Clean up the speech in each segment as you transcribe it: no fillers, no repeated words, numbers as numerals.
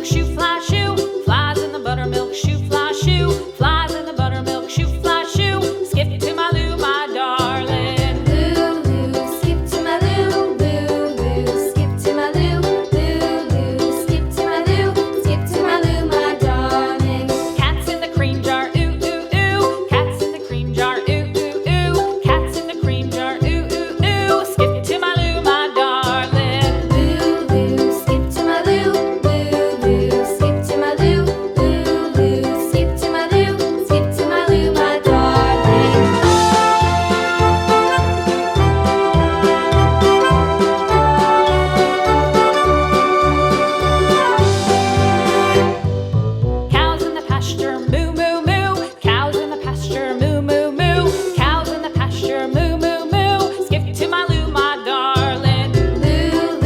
buttermilk shoe, fly shoe. Flies in the buttermilk shoe, fly shoe. Flies in the buttermilk shoe, fly shoe. Skip to my Lou, my darling. Lou, skip to my Lou, Lou, skip to my Lou, Lou, skip to my Lou, skip to my Lou, my darling. Cats in the cream jar, ooh, ooh, ooh. Cats in the cream jar, ooh, ooh, ooh. Cats in the cream jar, ooh, ooh, ooh. Skip to my Lou, my darling. Lou, skip to my Lou, Lou, skip to my Lou, Lou, skip to my Lou, skip to my Lou, my darling. Cows in the pasture, moo, moo, moo. Cows in the pasture, moo, moo, moo. Cows in the pasture, moo, moo, moo. Skip to my Lou, my darling. Lou,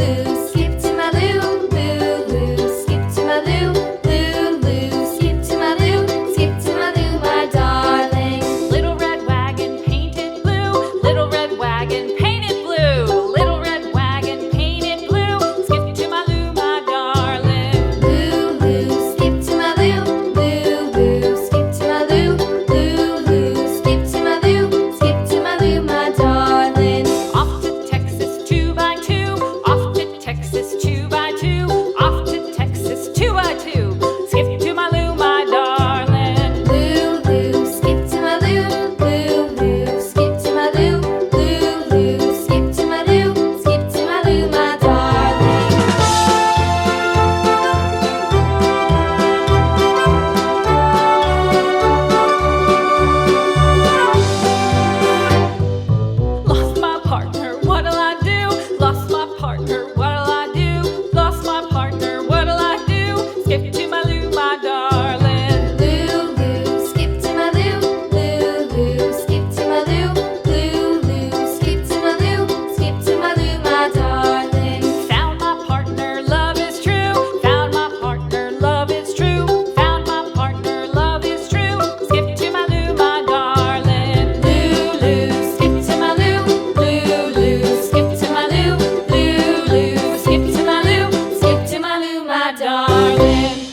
skip to my Lou, Lou, skip to my Lou, Lou, skip to my Lou, skip to my Lou, my darling. Little red wagon painted blue. Little red wagon painted blue. Little red wagon painted blue. Skip to my Lou, my darling. Lou, skip to my Lou, Lou, skip to my Lou, Lou, skip to my Lou, skip to my Lou, my darling. Off to Texas 2x2. Off to Texas 2x2. Off to Texas 2x2. Skip to my Lou, my darling. Lou, skip to my Lou, Lou, skip to my Lou, Lou, skip to my Lou, skip to my Lou, my darling. Lost my partner, what'll I do? Lost my partner, what'll I do? Lost my partner, what'll I do? Skip to my Lou, my darling. Lou, skip to my Lou, Lou, skip to my Lou, Lou, skip to my Lou, skip to my Lou, my darling. Found my partner, love is true. Found my partner, love is true. Found my partner, love is true. Skip to my Lou, my darling. Lou, skip to my Lou, Lou, skip to my Lou, Lou, skip to my Lou, skip to my Lou, my darling.